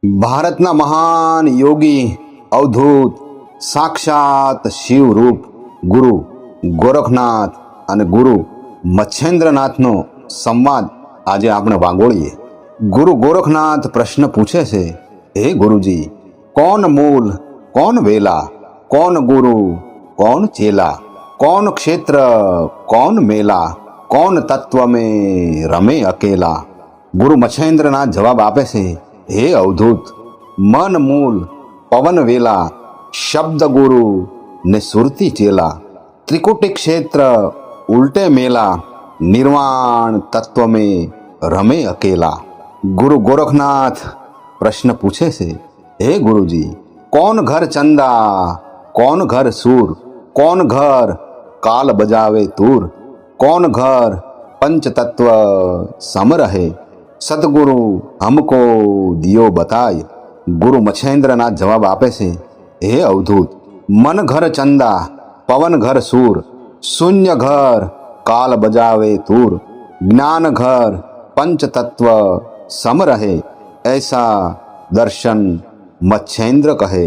ભારતના મહાન યોગી અવધૂત સાક્ષાત શિવરૂપ ગુરુ ગોરખનાથ અને ગુરુ મચ્છેન્દ્રનાથનો સંવાદ આજે આપણે વાગોળીએ। ગુરુ ગોરખનાથ પ્રશ્ન પૂછે છે, હે ગુરુજી, કોણ મૂલ કોણ વેલા, કોણ ગુરુ કોણ ચેલા, કોણ ક્ષેત્ર કોણ મેલા, કોણ તત્વ में રમે અકેલા। ગુરુ મચ્છેન્દ્રનાથ જવાબ આપે છે, હે અવધૂત, મન મૂલ પવન વેલા, શબ્દ ગુરુ ને સુરતી ચેલા, ત્રિકુટી ક્ષેત્ર ઉલટે મેલા, निर्वाण तत्व में रमे अकेला। गुरु गोरखनाथ प्रश्न पूछे से, हे गुरुजी, कौन घर चंदा कौन घर सूर, कौन घर काल बजावे तूर, कौन घर पंच तत्व सम रहे, सतगुरु हमको दियो बताय। गुरु मच्छेंद्रनाथ जवाब आपे से, हे अवधूत, मन घर चंदा पवन घर सूर, शून्य घर काल बजावे तूर, ज्ञान घर पंच तत्व सम रहे, ऐसा दर्शन मच्छेंद्र कहे।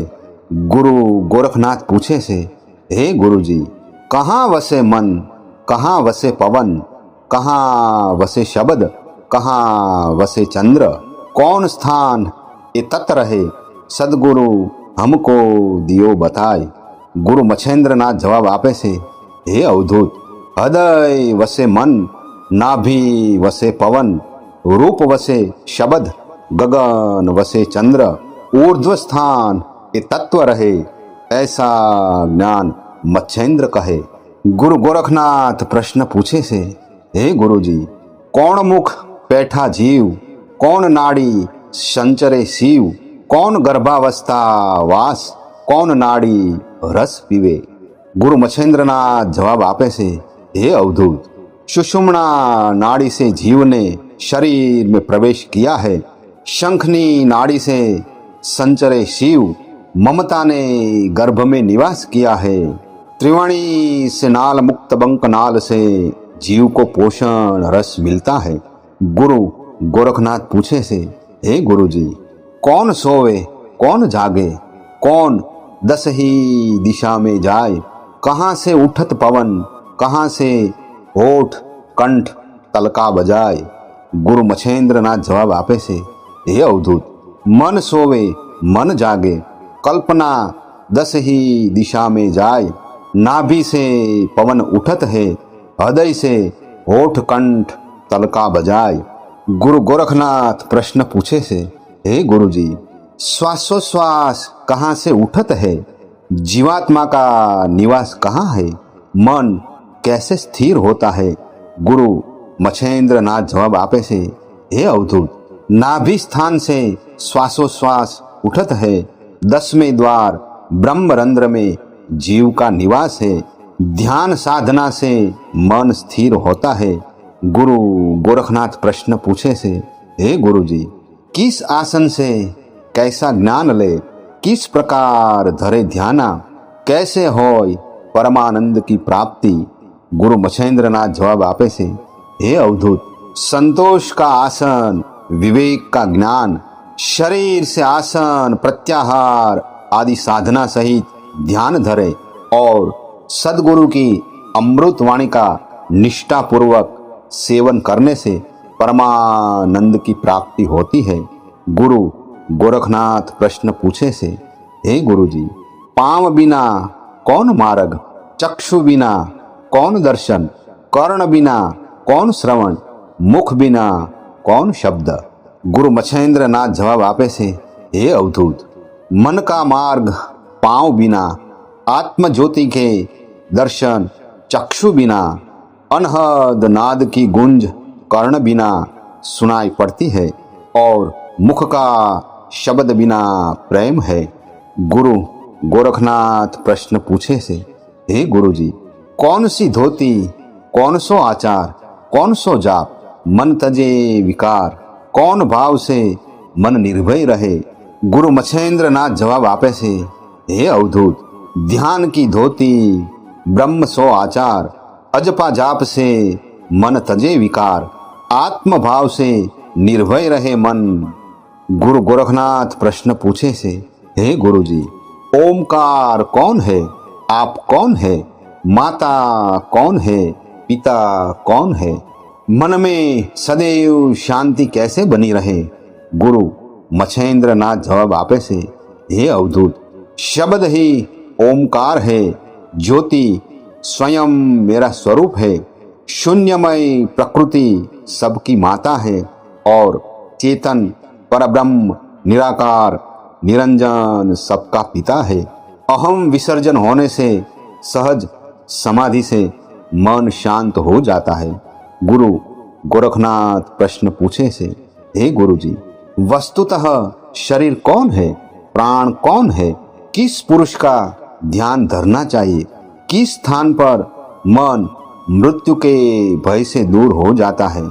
गुरु गोरखनाथ पूछे से, हे गुरुजी, कहाँ वसे मन, कहाँ वसे पवन, कहाँ वसे शब्द, कहाँ वसे चंद्र, कौन स्थान ये तत् रहे, सदगुरु हमको दियो बताए। गुरु मच्छेंद्रनाथ जवाब आपे से, हे अवधूत, हृदय वसे मन, नाभि वसे पवन, रूप वसे शब्द, गगन वसे चंद्र, ऊर्ध्व स्थान ये तत्व रहे, ऐसा ज्ञान मच्छेंद्र कहे। गुरु गोरखनाथ प्रश्न पूछे से, हे गुरुजी, कौन मुख बैठा जीव, कौन नाड़ी संचरे शिव, कौन गर्भावस्था वास, कौन नाड़ी रस पीवे। गुरु मच्छेंद्रनाथ जवाब आपे से, हे अवधूत, सुषुम्ना नाड़ी से जीव ने शरीर में प्रवेश किया है, शंखनी नाड़ी से संचरे शिव ममता ने गर्भ में निवास किया है, त्रिवाणी से नाल मुक्त बंक नाल से जीव को पोषण रस मिलता है। गुरु गोरखनाथ पूछे से, हे गुरुजी, कौन सोवे कौन जागे, कौन दस ही दिशा में जाए, कहाँ से उठत पवन, कहाँ से होठ कंठ तलका बजाए। गुरु मच्छेंद्रनाथ जवाब आपे से, हे अवधूत, मन सोवे मन जागे, कल्पना दस ही दिशा में जाए, नाभि से पवन उठत है, हृदय से होठ कंठ तलका बजाए। गुरु गोरखनाथ प्रश्न पूछे से, हे गुरुजी, श्वासोश्वास कहाँ से उठत है, जीवात्मा का निवास कहाँ है, मन कैसे स्थिर होता है। गुरु मच्छेंद्रनाथ जवाब आपे से, हे अवधूत, नाभि स्थान से श्वासोश्वास उठत है, 10वें द्वार ब्रह्मरंध्र में जीव का निवास है, ध्यान साधना से मन स्थिर होता है। गुरु गोरखनाथ प्रश्न पूछे से, हे गुरुजी, किस आसन से कैसा ज्ञान ले, किस प्रकार धरे ध्याना, कैसे होय परमानंद की प्राप्ति। गुरु मच्छेंद्रनाथ जवाब आपे से, हे अवधूत, संतोष का आसन विवेक का ज्ञान, शरीर से आसन प्रत्याहार आदि साधना सहित ध्यान धरे और सदगुरु की अमृत वाणी का निष्ठा पूर्वक सेवन करने से परमानंद की प्राप्ति होती है। गुरु गोरखनाथ प्रश्न पूछे से, हे गुरुजी, पांव बिना कौन मार्ग, चक्षु बिना कौन दर्शन, कर्ण बिना कौन श्रवण, मुख बिना कौन शब्द। गुरु मच्छेंद्रनाथ जवाब आपे से, हे अवधूत, मन का मार्ग पांव बिना, आत्म ज्योति के दर्शन चक्षु बिना, अनहद नाद की गुंज कर्ण बिना सुनाई पड़ती है और मुख का शब्द बिना प्रेम है। गुरु गोरखनाथ प्रश्न पूछे से, हे गुरुजी, कौन सी धोती कौन सो आचार, कौन सो जाप, मन तजे विकार, कौन भाव से मन निर्भय रहे। गुरु मच्छेंद्रनाथ जवाब आपे से, हे अवधूत, ध्यान की धोती ब्रह्म सो आचार, अजपा जाप से मन तजे विकार, आत्म भाव से निर्भय रहे मन, गुरु गोरखनाथ प्रश्न पूछे से, हे गुरु जी, ओमकार कौन है? आप कौन है? माता कौन है? पिता कौन है? मन में सदैव शांति कैसे बनी रहे? गुरु मच्छेंद्र नाथ जवाब आपे से, हे अवधूत, शब्द ही ओमकार है, ज्योति स्वयं मेरा स्वरूप है, शून्यमय प्रकृति सबकी माता है और चेतन परब्रह्म निराकार निरंजन सबका पिता है। अहम विसर्जन होने से सहज समाधि से मन शांत हो जाता है। गुरु गोरखनाथ प्रश्न पूछे से, हे गुरु जी, वस्तुतः शरीर कौन है? प्राण कौन है? किस पुरुष का ध्यान धरना चाहिए? किस स्थान पर मन मृत्यु के भय से दूर हो जाता है?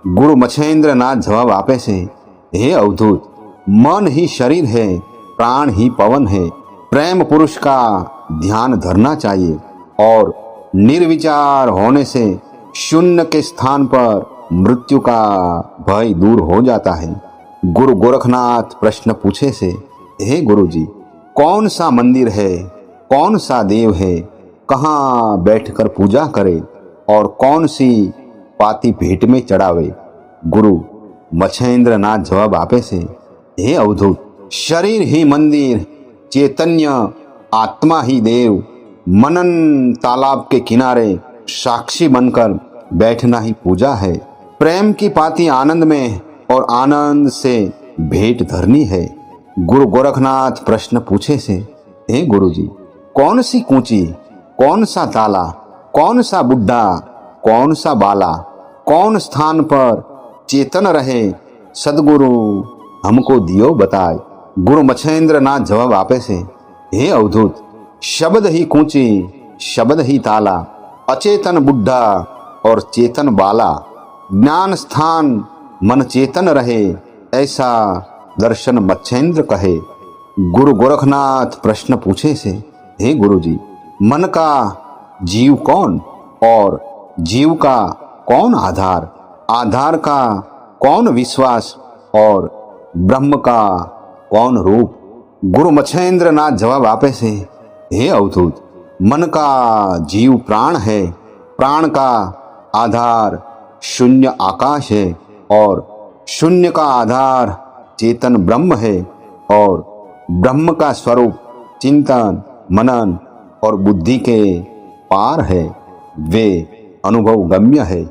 गुरु मच्छेंद्र नाथ जवाब आपे से, हे अवधूत, मन ही शरीर है, प्राण ही पवन है। प्रेम पुरुष का ध्यान धरना चाहिए और निर्विचार होने से शून्य के स्थान पर मृत्यु का भय दूर हो जाता है। गुरु गोरखनाथ प्रश्न पूछे से, हे गुरु जी, कौन सा मंदिर है? कौन सा देव है? कहाँ बैठकर पूजा करे और कौन सी पाती भेंट में चढ़ावे? गुरु मच्छेंद्र नाथ जवाब आपे से, हे अवधूत, शरीर ही मंदिर, चैतन्य आत्मा ही देव। मनन तालाब के किनारे साक्षी बनकर बैठना ही पूजा है। प्रेम की पाती आनंद में और आनंद से भेंट धरनी है। गुरु गोरखनाथ प्रश्न पूछे से, हे गुरु जी, कौन सी कूंची, कौन सा ताला, कौन सा बुढ़ा, कौन सा बाला, कौन स्थान पर चेतन रहे? सदगुरु हमको दियो बताए। गुरु मच्छेंद्र नाथ जवाब आपे से, हे अवधूत, शब्द ही कूंची, शब्द ही ताला, अचेतन बुढ़ा और चेतन बाला। ज्ञान स्थान मन चेतन रहे, ऐसा दर्शन मच्छेंद्र कहे। गुरु गोरखनाथ प्रश्न पूछे से, हे गुरु जी, मन का जीव कौन और जीव का कौन आधार? आधार का कौन विश्वास और ब्रह्म का कौन रूप? गुरु मच्छेंद्र नाथ जवाब आपे से, हे अवधूत, मन का जीव प्राण है, प्राण का आधार शून्य आकाश है और शून्य का आधार चेतन ब्रह्म है और ब्रह्म का स्वरूप चिंतन मनन और बुद्धि के पार है, वे अनुभव गम्य है।